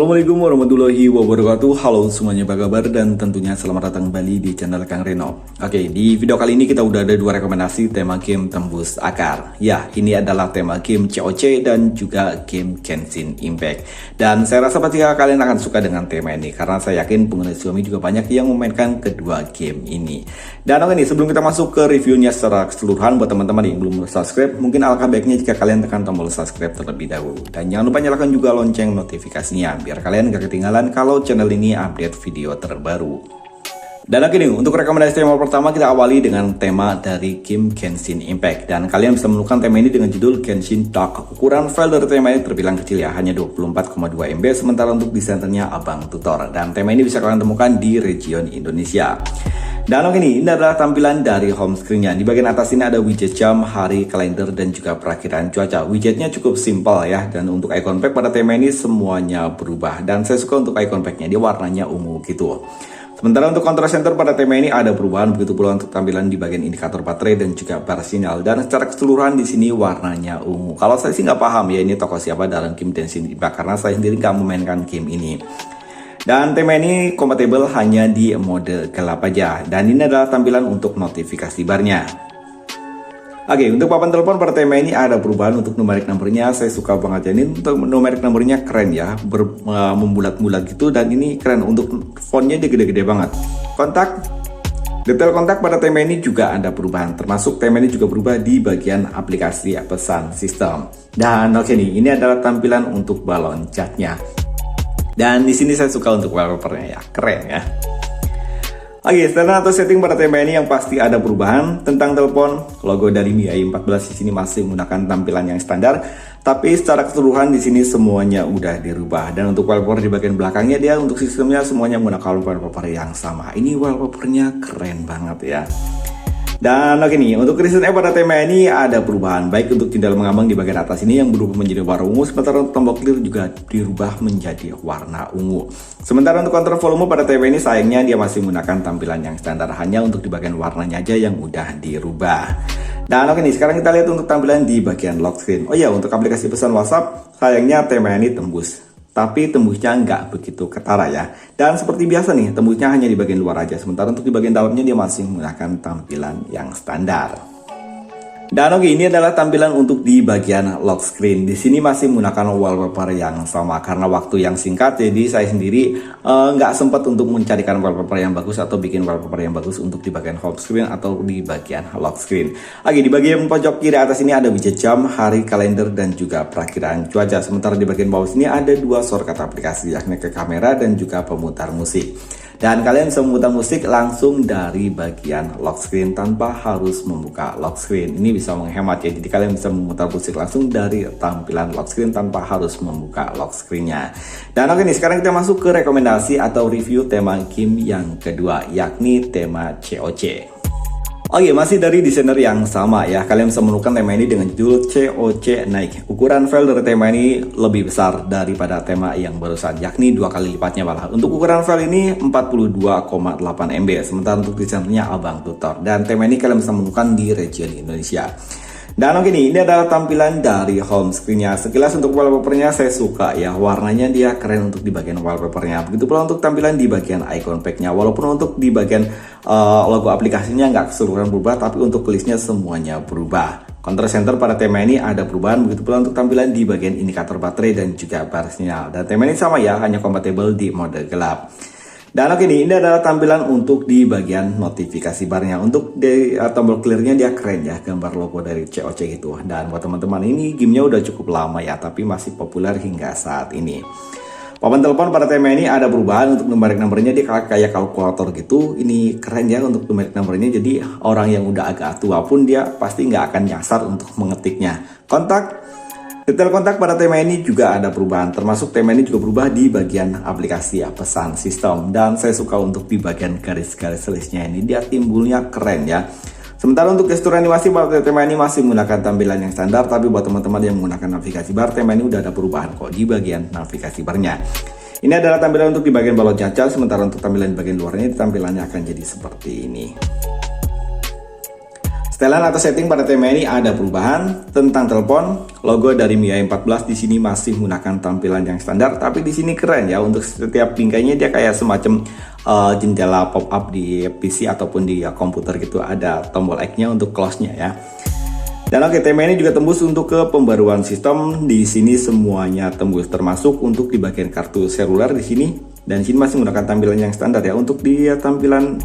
Assalamualaikum warahmatullahi wabarakatuh. Halo semuanya, apa kabar? Dan tentunya selamat datang kembali di channel Kang Reno. Oke, di video kali ini kita udah ada dua rekomendasi tema game tembus akar. Ya, ini adalah tema game COC dan juga game Genshin Impact. Dan saya rasa pasti kalian akan suka dengan tema ini, karena saya yakin pengguna Xiaomi juga banyak yang memainkan kedua game ini. Dan oke nih, sebelum kita masuk ke reviewnya secara keseluruhan, buat teman-teman yang belum subscribe, mungkin alangkah baiknya jika kalian tekan tombol subscribe terlebih dahulu. Dan jangan lupa nyalakan juga lonceng notifikasinya, biar kalian gak ketinggalan kalau channel ini update video terbaru. Dan oke nih, untuk rekomendasi tema pertama kita awali dengan tema dari game Genshin Impact. Dan kalian bisa menemukan tema ini dengan judul Genshin Dark. Ukuran file dari tema ini terbilang kecil ya, hanya 24,2 MB, sementara untuk desainernya Abang Tutor. Dan tema ini bisa kalian temukan di region Indonesia. Dan oke nih, ini adalah tampilan dari home screen-nya. Di bagian atas ini ada widget jam, hari, kalender, dan juga perakiraan cuaca. Widgetnya cukup simpel ya, dan untuk icon pack pada tema ini semuanya berubah. Dan saya suka untuk icon pack-nya, dia warnanya ungu gitu. Sementara untuk control center pada tema ini ada perubahan, begitu pula untuk tampilan di bagian indikator baterai dan juga bar sinyal. Dan secara keseluruhan di sini warnanya ungu. Kalau saya sih nggak paham ya ini tokoh siapa dalam game Genshin Impact, karena saya sendiri nggak memainkan game ini. Dan tema ini kompatibel hanya di mode gelap aja. Dan ini adalah tampilan untuk notifikasi barnya. Oke, untuk papan telepon pada tema ini ada perubahan untuk numeric numbernya. Saya suka banget ya, ini untuk numeric numbernya keren ya, membulat-bulat gitu. Dan ini keren, untuk fontnya dia gede-gede banget. Kontak, detail kontak pada tema ini juga ada perubahan. Termasuk tema ini juga berubah di bagian aplikasi pesan sistem. Dan oke nih, ini adalah tampilan untuk balon catnya. Dan di sini saya suka untuk wallpapernya ya, keren ya. Oke, standar atau setting pada tema ini yang pasti ada perubahan. Tentang telepon, logo dari MIUI 14 di sini masih menggunakan tampilan yang standar, tapi secara keseluruhan di sini semuanya udah dirubah. Dan untuk wallpaper di bagian belakangnya, dia untuk sistemnya semuanya menggunakan wallpaper yang sama. Ini wallpapernya keren banget ya. Dan oke nih, untuk recent app pada tema ini ada perubahan, baik untuk jendela mengambang di bagian atas ini yang berubah menjadi warna ungu, sementara untuk tombol clear juga dirubah menjadi warna ungu. Sementara untuk kontrol volume pada tema ini sayangnya dia masih menggunakan tampilan yang standar, hanya untuk di bagian warnanya aja yang udah dirubah. Dan oke nih, sekarang kita lihat untuk tampilan di bagian lock screen. Oh ya, untuk aplikasi pesan WhatsApp, sayangnya tema ini tembus. Tapi tembusnya nggak begitu ketara ya. Dan seperti biasa nih, tembusnya hanya di bagian luar aja. Sementara untuk di bagian dalamnya dia masih menggunakan tampilan yang standar. Dan oke, ini adalah tampilan untuk di bagian lock screen. Di sini masih menggunakan wallpaper yang sama karena waktu yang singkat. Jadi saya sendiri nggak sempat untuk mencarikan wallpaper yang bagus atau bikin wallpaper yang bagus untuk di bagian home screen atau di bagian lock screen. Oke, di bagian pojok kiri atas ini ada widget jam, hari, kalender, dan juga perakiraan cuaca. Sementara di bagian bawah sini ada dua shortcut aplikasi, yakni ke kamera dan juga pemutar musik. Dan kalian bisa memutar musik langsung dari bagian lock screen tanpa harus membuka lock screen. Ini bisa menghemat ya, jadi kalian bisa memutar musik langsung dari tampilan lock screen tanpa harus membuka lock screen-nya. Dan oke nih, sekarang kita masuk ke rekomendasi atau review tema game yang kedua, yakni tema COC. Oke, masih dari desainer yang sama ya. Kalian bisa menemukan tema ini dengan judul COC Naik. Ukuran file dari tema ini lebih besar daripada tema yang barusan, yakni 2 kali lipatnya malah. Untuk ukuran file ini 42,8 MB, sementara untuk desainernya Abang Tutor. Dan tema ini kalian bisa menemukan di region Indonesia. Dan oke nih, ini adalah tampilan dari home screen-nya. Sekilas untuk wallpaper-nya saya suka ya, warnanya dia keren untuk di bagian wallpaper-nya. Begitu pula untuk tampilan di bagian icon pack-nya. Walaupun untuk di bagian logo aplikasinya nggak keseluruhan berubah, tapi untuk listnya semuanya berubah. Control center pada tema ini ada perubahan, begitu pula untuk tampilan di bagian indikator baterai dan juga bar sinyal. Dan tema ini sama ya, hanya kompatibel di mode gelap. Dan oke nih, ini adalah tampilan untuk di bagian notifikasi barnya. Untuk di tombol clearnya dia keren ya, gambar logo dari COC gitu. Dan buat teman-teman, ini gamenya udah cukup lama ya, tapi masih populer hingga saat ini. Papan telepon pada tema ini ada perubahan, untuk numeric numbernya dia kayak kalkulator gitu. Ini keren ya untuk numeric numbernya, jadi orang yang udah agak tua pun dia pasti nggak akan nyasar untuk mengetiknya. Kontak, detail kontak pada tema ini juga ada perubahan, termasuk tema ini juga berubah di bagian aplikasi pesan sistem. Dan saya suka untuk di bagian garis-garis listnya ini, dia timbulnya keren ya. Sementara untuk gestur animasi pada tema ini masih menggunakan tampilan yang standar, tapi buat teman-teman yang menggunakan navigasi bar, tema ini udah ada perubahan kok di bagian navigasi barnya. Ini adalah tampilan untuk di bagian balon caca, sementara untuk tampilan di bagian luarnya tampilannya akan jadi seperti ini. Setelan atau setting pada tema ini ada perubahan. Tentang telepon, logo dari MIUI 14 di sini masih menggunakan tampilan yang standar, tapi di sini keren ya, untuk setiap bingkainya dia kayak semacam jendela pop-up di PC ataupun di komputer gitu, ada tombol X-nya untuk close-nya ya. Dan oke, tema ini juga tembus untuk ke pembaruan sistem. Di sini semuanya tembus, termasuk untuk di bagian kartu seluler di sini. Dan di sini masih menggunakan tampilan yang standar ya. Untuk di tampilan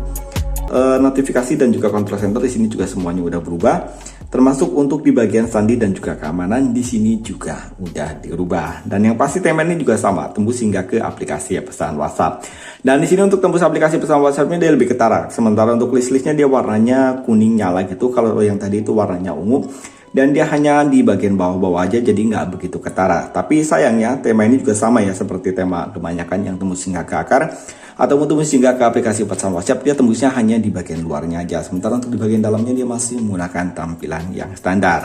notifikasi dan juga control center di sini juga semuanya udah berubah. Termasuk untuk di bagian sandi dan juga keamanan di sini juga udah dirubah. Dan yang pasti tema ini juga sama, tembus hingga ke aplikasi pesan WhatsApp. Dan di sini untuk tembus aplikasi pesan WhatsApp-nya dia lebih ketara. Sementara untuk list-listnya dia warnanya kuning nyala gitu. Kalau yang tadi itu warnanya ungu. Dan dia hanya di bagian bawah-bawah aja, jadi nggak begitu ketara. Tapi sayangnya tema ini juga sama ya, seperti tema kebanyakan yang tembus hingga ke akar ataupun tembus hingga ke aplikasi pesan WhatsApp, dia tembusnya hanya di bagian luarnya aja. Sementara untuk di bagian dalamnya dia masih menggunakan tampilan yang standar.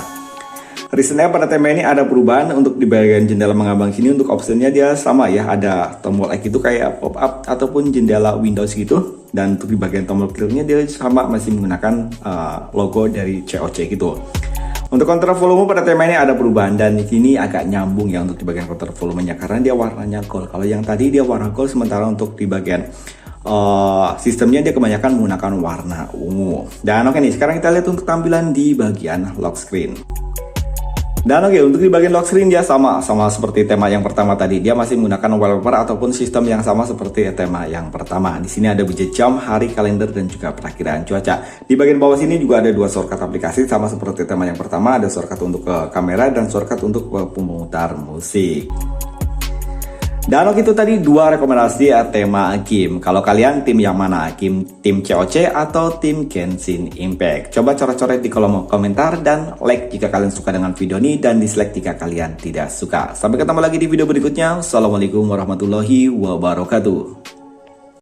Reasonnya pada tema ini ada perubahan. Untuk di bagian jendela mengambang sini untuk optionnya dia sama ya, ada tombol X itu kayak pop up ataupun jendela Windows gitu. Dan untuk di bagian tombol clearnya dia sama, masih menggunakan logo dari COC gitu. Untuk kontrol volume pada tema ini ada perubahan, dan di sini agak nyambung ya untuk di bagian kontrol volumenya, karena dia warnanya gold. Kalau yang tadi dia warna gold, sementara untuk di bagian sistemnya dia kebanyakan menggunakan warna ungu. Dan oke nih, sekarang kita lihat untuk tampilan di bagian lock screen. Dan oke, untuk di bagian lock screen dia sama seperti tema yang pertama tadi. Dia masih menggunakan wallpaper ataupun sistem yang sama seperti tema yang pertama. Di sini ada widget jam, hari, kalender, dan juga perakiraan cuaca. Di bagian bawah sini juga ada dua shortcut aplikasi sama seperti tema yang pertama. Ada shortcut untuk kamera dan shortcut untuk pemutar musik. Dan oke, itu tadi dua rekomendasi tema game. Kalau kalian tim yang mana? Tim COC atau tim Genshin Impact? Coba coret-coret di kolom komentar, dan like jika kalian suka dengan video ini, dan dislike jika kalian tidak suka. Sampai ketemu lagi di video berikutnya. Assalamualaikum warahmatullahi wabarakatuh.